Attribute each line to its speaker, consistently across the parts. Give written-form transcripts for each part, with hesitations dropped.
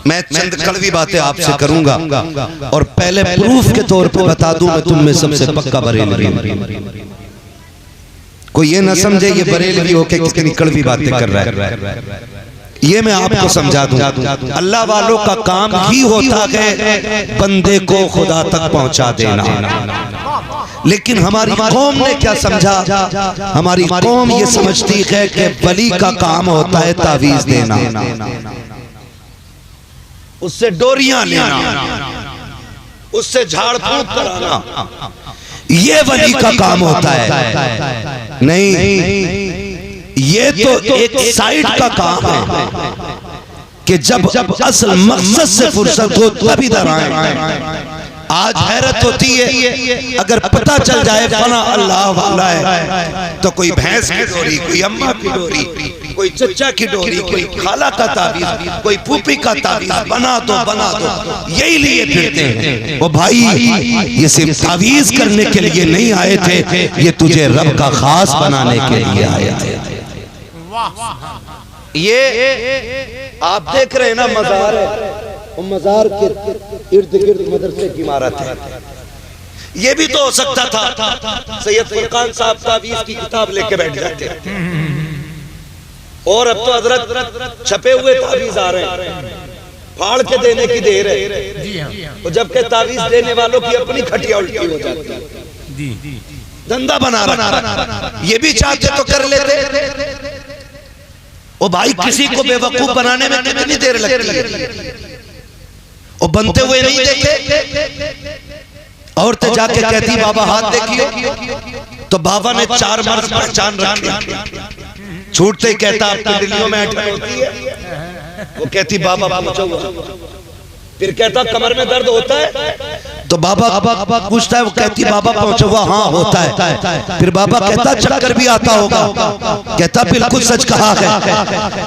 Speaker 1: میں چند کڑوی باتیں آپ سے کروں گا اور پہلے پروف کے طور پہ بتا دوں میں تم میں سب سے پکا بریلوی ہوں. کوئی یہ نہ سمجھے یہ بریلوی ہو کے کتنی کڑوی باتیں کر رہا ہے. یہ میں آپ کو سمجھا دوں اللہ والوں کا کام ہی ہوتا ہے بندے کو خدا تک پہنچا دینا. لیکن ہماری قوم نے کیا سمجھا؟ ہماری قوم یہ سمجھتی ہے کہ ولی کا کام ہوتا ہے تعویذ دینا، اس سے ڈوریاں لینا، اس سے جھاڑ پھونک کرانا، یہ ولی کا کام ہوتا ہے. نہیں، یہ تو ایک سائیڈ کا کام ہے کہ جب اصل مقصد سے فرصت ہو تب ادھر آئیں. آج حیرت ہوتی ہے اگر پتہ چل جائے فلاں اللہ والا ہے تو کوئی بھینس کی ڈوری، کوئی اماں کی ڈوری، کوئی چچا کی ڈوری، کوئی خالہ کا تعویذ، کوئی پھوپھی کا تعویذ بنا دو بنا دو، یہی لیے پھرتے ہیں. وہ بھائی یہ صرف تعویذ کرنے کے لیے نہیں آئے تھے، یہ تجھے رب کا خاص بنانے کے لیے آئے تھے. یہ آپ دیکھ رہے ہیں نا مزار ہے، مزار کے ارد گرد مدرسے کی عمارت ہے. یہ بھی تو ہو سکتا تھا سید فرقان صاحب تعویذ کی کتاب لے کے بیٹھ جاتے اور اب تو حضرت چھپے ہوئے تعویذ آ رہے ہیں، پھاڑ کے دینے کی دیر ہے، اور جبکہ تعویذ دینے والوں کی اپنی کھٹیا الٹی ہو جاتی ہے. دندہ بنا رہا، یہ بھی چاہتے تو کر لیتے. او بھائی کسی کو بے وقوف بنانے میں کتنی دیر لگتی ہے؟ او بنتے ہوئے نہیں دیکھے؟ عورتیں جا کے کہتی بابا ہاتھ دیکھیے تو بابا نے 4 مرض پہچان رکھے. چھوٹتے کہتا آپ کی دلیوں میں اٹھن ہوتی ہے؟ وہ کہتی بابا پوچھو. پھر کہتا کمر میں درد ہوتا ہے تو بابا پوچھتا ہے، وہ کہتی بابا پہنچا ہوا ہاں ہوتا ہے. پھر بابا کہتا چکر بھی آتا ہوگا؟ کہتا بالکل سچ کہا ہے.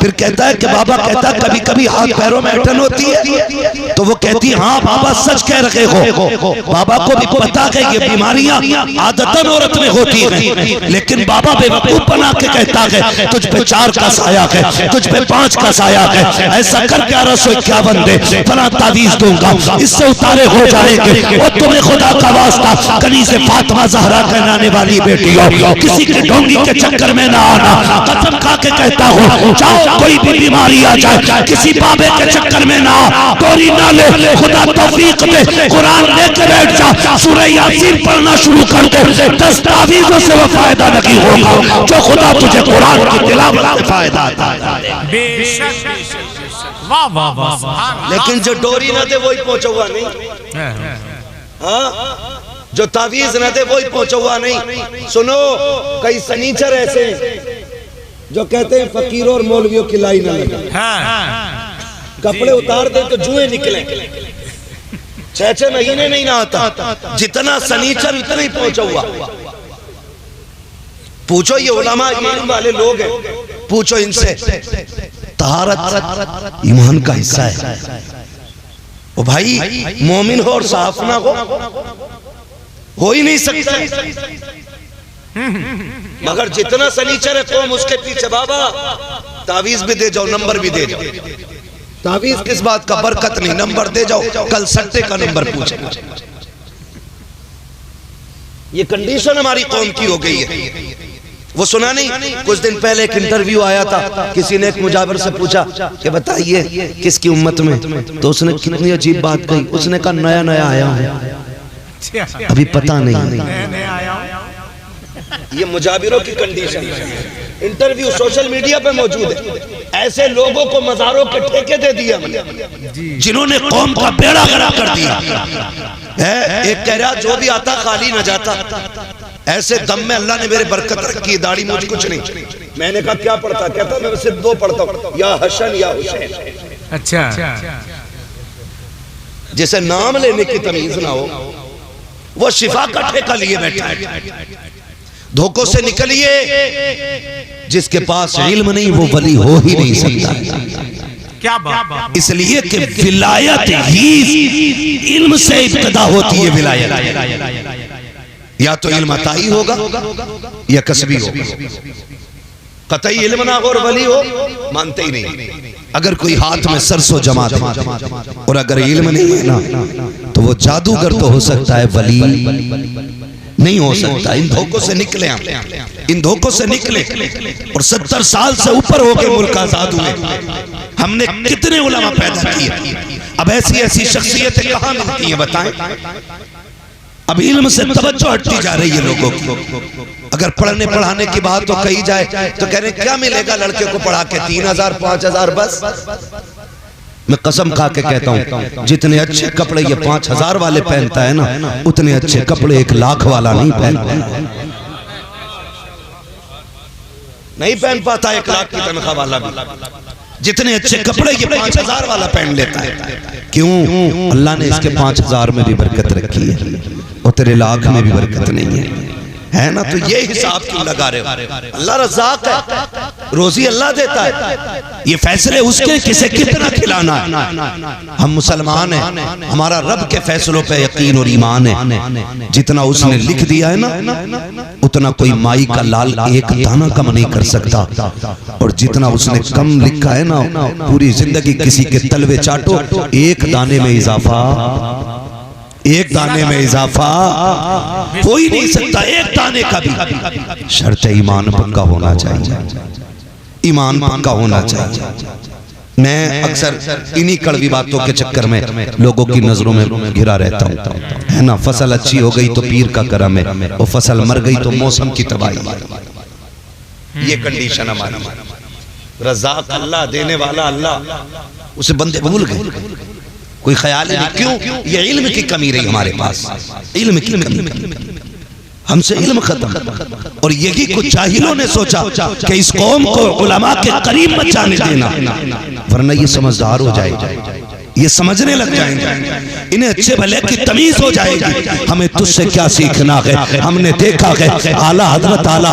Speaker 1: پھر کہتا ہے کہ بابا کہتا کبھی کبھی ہاتھ پیروں میں اٹھن ہوتی ہے تو وہ کہتی ہاں بابا سچ کہہ رہے ہو. بابا کو بھی پتا ہے یہ بیماریاں عادتاً عورت میں ہوتی ہیں، لیکن بابا بے وقوف بنا کے کہتا ہے تجھ پہ 4 کا سایہ ہے، تجھ پہ 5 کا سایہ ہے، ایسا کر کے 1151 دے فلاں تعویذ دوں گا، اس سے اتارے ہو جائیں گے. اور تمہیں خدا کا واسطہ کنیز فاطمہ زہرا کہلانے والی بیٹی ہو، کسی کے ڈونگی کے چکر میں نہ آنا. قسم کھا کے کہتا ہوں چاہو کوئی بھی بیماری آ جائے کسی بابے کے چکر میں نہ آ، ڈوری نہ لے، خدا توفیق دے، قرآن لے کے بیٹھ جا، سورہ یاسین پڑھنا شروع کر دے. 10 تعویذوں سے وہ فائدہ نہیں ہوگا جو خدا تجھے قرآن کی تلاوت سے فائدہ آتا ہے. لیکن جو ڈوری نہ دے وہی پہنچا ہوا نہیں، جو تعویذ نہ دے وہی پہنچا ہوا نہیں. سنو کئی سنیچر ایسے ہیں جو کہتے ہیں فقیروں اور مولویوں کی لائی نہ لگے، کپڑے اتار دیں تو جوئیں نکلیں. 6 مہینے نہیں نہ آتا. جتنا سنیچر اتنا ہی پہنچا ہوا. پوچھو یہ علماء ایمان والے لوگ ہیں، پوچھو ان سے. طہارت ایمان کا حصہ ہے. وہ بھائی مومن ہو اور صاف نہ ہو ہی نہیں سکتا. مگر جتنا سنیچر ہے قوم اس کے پیچھے بابا تعویذ بھی دے جاؤ، نمبر بھی دے جاؤ. تعویذ کس بات کا؟ برکت نہیں، نمبر دے جاؤ، کل سٹے کا نمبر پوچھے. یہ کنڈیشن ہماری قوم کی ہو گئی ہے. وہ سنا نہیں کچھ دن پہلے ایک انٹرویو آیا تھا، کسی نے ایک مجاور سے پوچھا کہ بتائیے کس کی امت میں، تو اس نے کتنی عجیب بات کہی. اس نے کہا نیا نیا آیا ہوں، ابھی پتہ نہیں. یہ مجاوروں کی کنڈیشن ہے. انٹرویو سوشل میڈیا پہ موجود ہے. ایسے لوگوں کو مزاروں کے ٹھیکے دے دیا جنہوں نے قوم کا بیڑا غرق کر دیا. ایک کہہ رہا جو بھی آتا خالی نہ جاتا. ایسے دم میں اللہ نے میرے برکت رکھی، داڑھی مجھ کچھ نہیں. میں نے کہا کیا پڑھتا؟ کہتا میں صرف 2 پڑھتا ہوں، یا حسن یا حسین. اچھا جسے نام لینے کی تمیز نہ ہو وہ شفا کا ٹھیکہ لیے بیٹھا ہے. دھوکوں سے نکلیے. جس کے پاس علم نہیں وہ ولی ہو ہی نہیں سکتا. اس لیے کہ ولایت ہی علم سے ابتدا ہوتی ہے. ولایت یا تو علم عطائی ہوگا یا کسبی ہوگا. قطعی علم نہ ہو اور ولی ہو مانتے ہی نہیں. اگر کوئی ہاتھ میں سرسو جما دے اور اگر علم نہیں ہے نا تو وہ جادوگر تو ہو سکتا ہے، ولی نہیں ہو سکتا۔ ان دھوکوں سے نکلے ہم، ان دھوکوں سے نکلے، اور 70 سال سے اوپر ہو کے ملک آزاد ہوئے۔ ہم نے کتنے علماء پیدا کیے، اب ایسی ایسی شخصیتیں کہاں ملتی ہیں بتائیں؟ اب علم سے توجہ ہٹتی جا رہی ہے لوگوں کی۔ اگر پڑھنے پڑھانے کی بات تو کہی جائے تو کہہ رہے کیا ملے گا لڑکے کو پڑھا کے؟ 3000 5000 بس۔ میں قسم کھا کے کہتا ہوں جتنے اچھے کپڑے یہ 5000 والے پہنتا ہے نا، اتنے اچھے کپڑے 1 لاکھ والا نہیں پہن پاتا 1 لاکھ کی تنخواہ والا بھی۔ جتنے اچھے کپڑے یہ 5000 والا پہن لیتا ہے۔ کیوں؟ اللہ نے اس کے 5000 میں بھی برکت رکھی ہے اور تیرے لاکھ میں بھی برکت نہیں ہے نا؟ تو یہ حساب کیوں لگا رہے ہو؟ اللہ رزاق ہے، روزی اللہ دیتا ہے، یہ فیصلے اس کے کسے کتنا کھلانا ہے۔ ہم مسلمان ہیں، ہمارا رب کے فیصلوں پہ یقین اور ایمان ہے۔ جتنا اس نے لکھ دیا ہے نا اتنا کوئی مائی کا لال ایک دانہ کم نہیں کر سکتا، اور جتنا اس نے کم لکھا ہے نا پوری زندگی کسی کے تلوے چاٹو، ایک دانے میں اضافہ، ایک دانے میں اضافہ کوئی نہیں سکتا، ایک دانے کا بھی۔ شرط ایمان پکا ہونا چاہیے، ایمان پکا ہونا چاہیے۔ میں اکثر انہی کڑوی باتوں کے چکر میں لوگوں کی نظروں میں گھرا رہتا ہوں، ہے نا؟ فصل اچھی ہو گئی تو پیر کا کرم ہے، اور فصل مر گئی تو موسم کی تباہی ہے۔ یہ کنڈیشن ہماری۔ رزاق اللہ، دینے والا اللہ، اسے بندے بھول گئے، کوئی خیال نہیں۔ کیوں؟ یہ علم کی کمی رہی ہمارے پاس، علم کی کمی، ہم سے علم ختم۔ اور یہی کچھ جاہلوں نے سوچا کہ اس قوم کو علماء کے قریب مت جانے دینا، ورنہ یہ سمجھدار ہو جائے گا، یہ سمجھنے لگ جائیں گے، انہیں اچھے بھلے کی تمیز ہو جائے گی۔ ہمیں تجھ سے کیا سیکھنا ہے؟ ہم نے دیکھا ہے اعلیٰ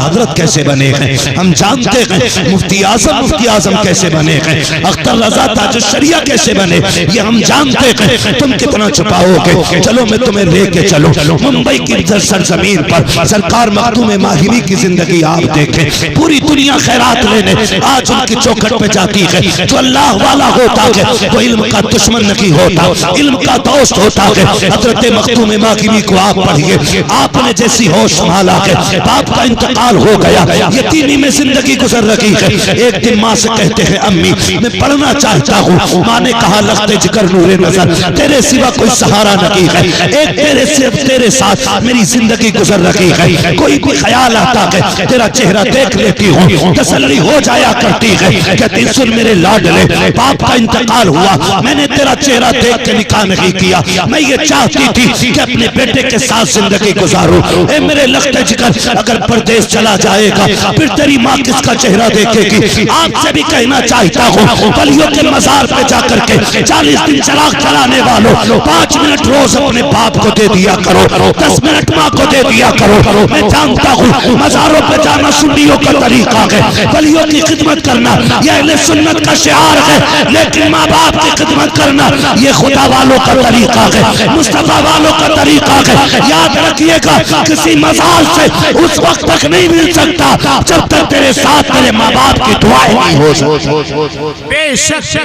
Speaker 1: حضرت کیسے بنے ہیں، ہم جانتے ہیں مفتی اعظم کیسے بنے ہیں، اختر رضا تاج الشریعہ کیسے بنے، یہ ہم جانتے ہیں۔ تم کتنا چھپاؤ گے؟ چلو میں تمہیں لے کے چلو ممبئی کی سرزمین پر، سرکار مخدوم ماہری کی زندگی آپ دیکھیں، پوری دنیا خیرات لینے آج ان کی چوکھٹ پہ جاتی ہے۔ جو اللہ والا ہوتا ہے وہ علم کا دشمن نہیں ہوتا، علم کا دوست ہوتا ہے۔ حضرت مخدوم ماہری کو آپ پڑھئے، آپ نے جیسی ہوش سنبھالا ہے، باپ کا انتقال ہو گیا، یتیمی میں زندگی گزر رہی ہے۔ ایک دن ماں سے کہتے ہیں امی میں پڑھنا چاہتا ہوں، ماں نے کہا لخت جگر نور نظر تیرے سوا کوئی سہارا نہیں ہے، ایک تیرے ساتھ میری زندگی گزر رہی ہے، کوئی بھی خیال آتا ہے تیرا چہرہ دیکھ لیتی ہوں، تسلی ہو جایا کرتی ہے۔ کہتی سن میرے لاڈلے، باپ کا انتقال ہوا، میں نے تیرا چہرہ دیکھ کے نکاح نہیں کیا، میں یہ چاہتی تھی کہ اپنے بیٹے کے ساتھ زندگی گزاروں۔ اے میرے لخت جگر، اگر پردیس چلا جائے گا پھر تیری ماں کس کا چہرہ دیکھے گی؟ آپ سے بھی کہنا چاہتا ہوں ولیوں کے مزار پہ جا کر کے 40 دن چراغ چلانے والوں 5 منٹ روز اپنے باپ کو دے دیا کرو، 10 منٹ ماں کو دے دیا کرو۔ میں جانتا ہوں مزاروں پہ جانا سنیوں کا طریقہ ہے، ولیوں کی خدمت کرنا یہ اہل سنت کا شعار ہے، لیکن ماں باپ کی خدمت کرنا یہ خدا والوں کا طریقہ ہے، مصطفیٰ والوں کا طریقہ ہے۔ یاد رکھیے گا کسی مزار سے اس وقت تک نہیں مل سکتا جب تک تیرے ساتھ تیرے ماں باپ کی دعائیں نہیں ہو سکتی۔ بے شک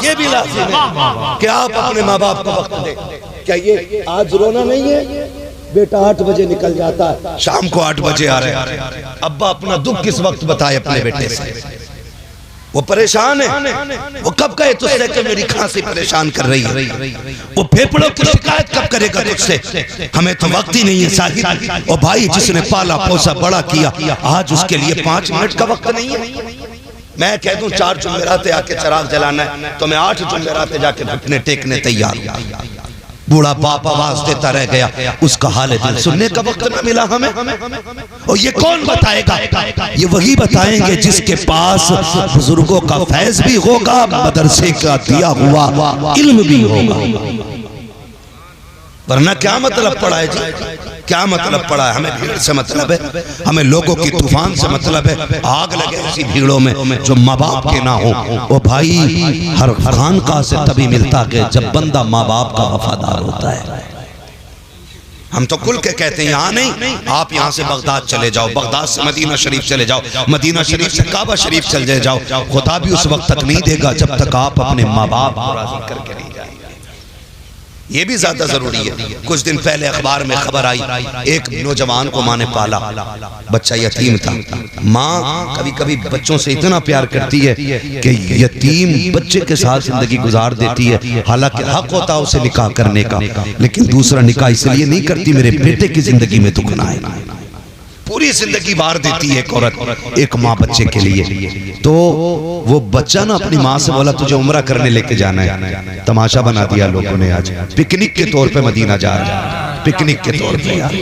Speaker 1: یہ بھی لازم ہے کہ آپ اپنے ماں باپ کو وقت دیں۔ کیا یہ آج رونا نہیں ہے؟ بیٹا 8 بجے نکل جاتا ہے، شام کو 8 بجے آ رہے ہیں، ابا اپنا دکھ کس وقت بتائے اپنے بیٹے سے؟ وہ پریشان ہے، وہ کب کہے تجھ سے کہ میری کھانسی پریشان کر رہی ہے؟ وہ پھیپڑوں کی شکایت کب کرے گا تجھ سے؟ ہمیں تو وقت ہی نہیں ہے صاحب۔ اور بھائی جس نے پالا پوسا بڑا کیا، آج اس کے لیے 5 منٹ کا وقت نہیں ہے۔ میں کہہ دوں 4 جمعراتے آ کے چراغ جلانا ہے تو میں 8 جمعراتے جا کے گھٹنے ٹیکنے تیار ہوں۔ بوڑھا باپ آواز دیتا رہ گیا، اس کا حال دل سننے کا وقت نہ ملا ہمیں۔ اور یہ کون بتائے گا؟ یہ وہی بتائیں گے جس کے پاس بزرگوں کا فیض بھی ہوگا، مدرسے کا دیا ہوا علم بھی ہوگا۔ ورنہ کیا مطلب پڑا ہے جی؟ کیا مطلب پڑا ہے؟ ہمیں بھیڑ سے مطلب ہے، ہمیں لوگوں کی طوفان سے مطلب ہے۔ آگ لگے ایسی بھیڑوں میں جو ماں باپ کے نہ ہوں۔ وہ بھائی ہر خانقاہ سے تبھی ملتا کہ جب بندہ ماں باپ کا وفادار ہوتا ہے۔
Speaker 2: ہم تو کل کے کہتے ہیں یہاں نہیں، آپ یہاں سے بغداد چلے جاؤ، بغداد سے مدینہ شریف چلے جاؤ، مدینہ شریف سے کعبہ شریف چلے جاؤ، خدا بھی اس وقت تک نہیں دے گا جب تک آپ اپنے ماں باپ کو راضی کر کے نہیں جائیں گے۔ یہ بھی زیادہ ضروری ہے۔ کچھ دن پہلے اخبار میں خبر آئی، ایک نوجوان کو ماں نے پالا، بچہ یتیم تھا۔ ماں کبھی کبھی بچوں سے اتنا پیار کرتی ہے کہ یتیم بچے کے ساتھ زندگی گزار دیتی ہے، حالانکہ حق ہوتا اسے نکاح کرنے کا، لیکن دوسرا نکاح اس لیے نہیں کرتی میرے بیٹے کی زندگی میں دکھ نہ آئے۔ پوری زندگی بار دیتی ہے ایک عورت ایک ماں بچے کے لیے۔ تو وہ بچہ نا اپنی ماں سے بولا تجھے عمرہ کرنے لے کے جانا ہے، تماشا بنا دیا لوگوں نے، آج پکنک کے طور پہ مدینہ جا رہا ہے، پکنک کے طور پہ یار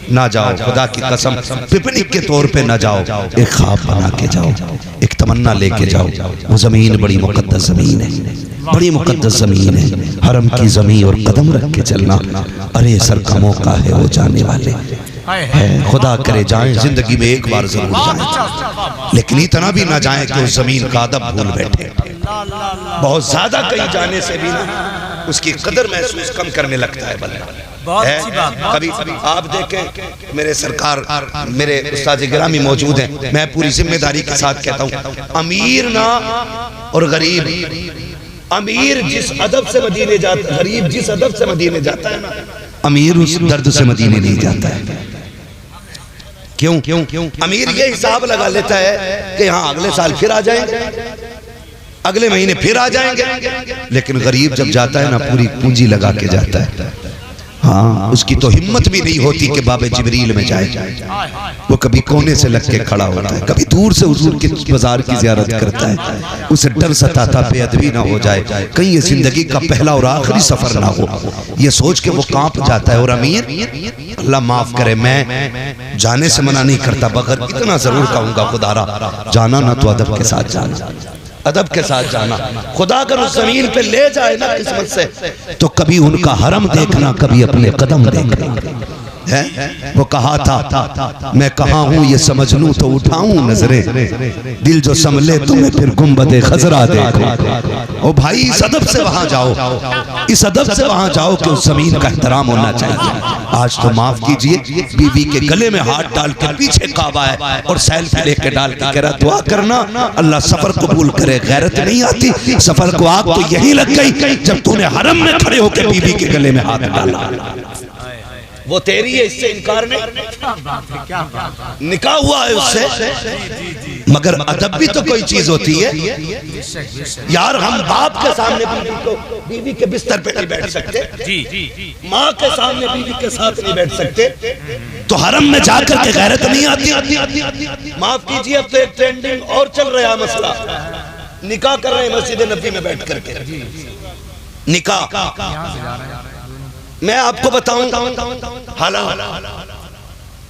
Speaker 2: نہ جاؤ، خدا کی قسم پکنک کے طور پہ نہ جاؤ، ایک خواب بنا کے جاؤ، ایک تمنا لے کے جاؤ۔ وہ زمین بڑی مقدس زمین ہے، بڑی مقدس زمین ہے، حرم کی زمین اور قدم رکھ کے چلنا، ارے سر کا موقع ہے وہ جانے والے ہے، خدا کرے جائیں زندگی میں ایک بار ضرور جائیں، لیکن اتنا بھی نہ جائیں کہ اس زمین کا ادب بھول بیٹھے۔ بہت زیادہ کہیں جانے سے بھی نا اس کی قدر محسوس کم کرنے لگتا ہے بندہ۔ کبھی آپ دیکھیں میرے سرکار میرے استاد گرامی موجود ہیں، میں پوری ذمہ داری کے ساتھ کہتا ہوں، امیر نا اور غریب، امیر جس ادب سے مدینے جاتا ہے، غریب جس ادب سے مدینے جاتا ہے نا، امیر اس درد سے مدینے نہیں جاتا ہے۔ کیوں؟ امیر یہ حساب لگا لیتا ہے کہ ہاں اگلے سال پھر آ جائیں گے، اگلے مہینے پھر آ جائیں گے، لیکن غریب جب جاتا ہے نا پوری پونجی لگا کے جاتا ہے۔ ہاں اس کی تو ہمت بھی نہیں ہوتی کہ باب جبریل میں جائے، وہ کبھی کونے سے لگ کے کھڑا ہوتا ہے، کبھی دور سے حضور کے بازار کی زیارت کرتا ہے، اسے ڈر ستا بے ادبی نہ ہو جائے، کہیں یہ زندگی کا پہلا اور آخری سفر نہ ہو، یہ سوچ کے وہ کانپ جاتا ہے۔ اور امیر اللہ معاف کرے، میں جانے سے منع نہیں کرتا، مگر اتنا ضرور کہوں گا خدا را جانا نہ تو ادب کے ساتھ جانا، ادب کے ساتھ جانا۔ خدا اگر اس زمین پہ لے جائے نا قسمت سے تو کبھی ان کا حرم دیکھنا، کبھی اپنے قدم دیکھنا۔ وہ کہا تھا میں کہاں ہوں یہ سمجھ لوں تو اٹھاؤں نظریں، دل جو سنبھلے تو میں پھر گنبد خضرا دیکھوں۔ او بھائی اس ادب سے وہاں جاؤ، اس ادب سے وہاں جاؤ کہ اس زمین کا احترام ہونا چاہیے۔ آج تو معاف کیجئے، بیوی کے گلے میں ہاتھ ڈال کے پیچھے کعبہ ہے اور سیلفی لے کے ڈال کے کہہ رہا دعا کرنا اللہ سفر قبول کرے۔ غیرت نہیں آتی، سفر کو آگ تو یہی لگ گئی جب تو نے حرم میں کھڑے ہو کے بیوی کے گلے میں ہاتھ ڈالا۔ وہ تیری ہے، اس سے انکار نہیں، نکاح ہوا ہے اس سے، مگر ادب بھی تو کوئی چیز ہوتی ہے یار۔ ہم باپ کے سامنے بیوی کے بستر پہ نہیں بیٹھ سکتے، ماں کے سامنے بیوی کے ساتھ نہیں بیٹھ سکتے، تو حرم میں جا کر کے غیرت نہیں آتی۔ معاف کیجئے، اب تو ایک ٹرینڈنگ اور چل رہا مسئلہ، نکاح کر رہے ہیں مسجد نبی میں بیٹھ کر کے، نکاح۔ میں آپ کو بتاؤں حالات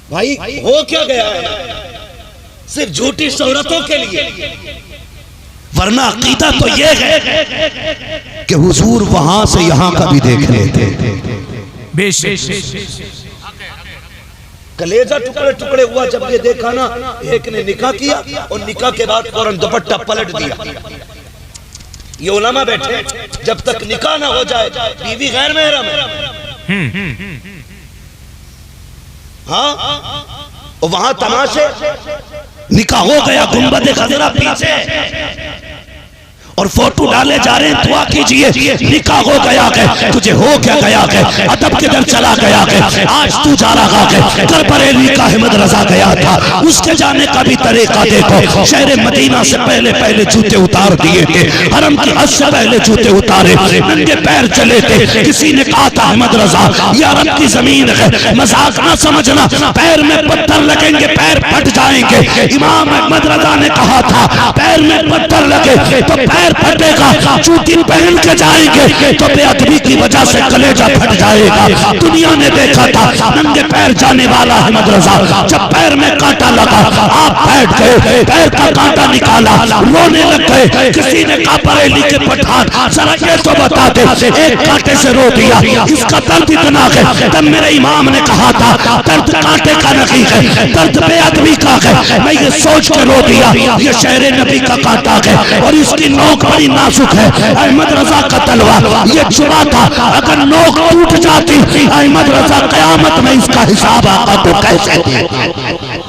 Speaker 2: بھائی ہو کیا گیا ہے، صرف جھوٹی شہرتوں کے لیے، ورنہ عقیدہ تو یہ ہے کہ حضور وہاں سے یہاں کا بھی دیکھ لیتے۔ بے شک کلیجہ ٹکڑے ٹکڑے ہوا جب یہ دیکھا نا، ایک نے نکاح کیا اور نکاح کے بعد فوراً دوپٹہ پلٹ دیا۔ یہ علماء بیٹھے جب تک نکاح نہ ہو جائے بیوی غیر محرم ہے، ہاں وہاں تماشے، نکاح ہو گیا گنبد خضرا پیچھے اور فوٹو ڈالے جا رہے ہیں، دعا کیجئے نکاح ہو گیا کہ تجھے ہو کیا گیا کہ ادب کے در چلا گیا کہ آج تو جا رہا کہ کربریلی کا احمد رضا گیا تھا، اس کے جانے کا بھی طریقہ دیکھو، شہر مدینہ سے پہلے پہلے جوتے اتار دیے تھے، حرم کی حد سے پہلے جوتے اتارے، ننگے پیر چلے تھے۔ کسی نے کہا تھا احمد رضا یہ عرب کی زمین ہے، مذاق نہ سمجھنا، پیر میں پتھر لگیں گے پیر پھٹ جائیں گے۔ امام احمد رضا نے کہا تھا پیر میں پتھر لگے تو پیر پھٹے گا، چوٹی پہن کے جائیں گے تو بے ادبی کی وجہ سے کلیجہ پھٹ جائے گا۔ دنیا نے دیکھا تھا ننگے پیر جانے والا احمد رضا، جب پیر میں کانٹا لگا آپ بیٹھ گئے، پیر کا کانٹا نکالا، رونے لگ گئے۔ کسی نے کہا بریلی کے پٹھان ذرا یہ تو بتا دے، ایک کانٹے سے رو دیا، اس کا درد اتنا ہے۔ تب میرے امام نے کہا تھا درد کانٹے کا نہیں ہے، درد بے ادبی کا ہے۔ میں یہ سوچ کے رو دیا یہ شہر نبی کا کانٹا ہے اور اس کی نو نوک بڑی نازک ہے. احمد رضا کا تلوار یہ چبا تھا, اگر نوک ٹوٹ جاتی احمد رضا قیامت میں اس کا حساب آقا کو کیسے دیتا.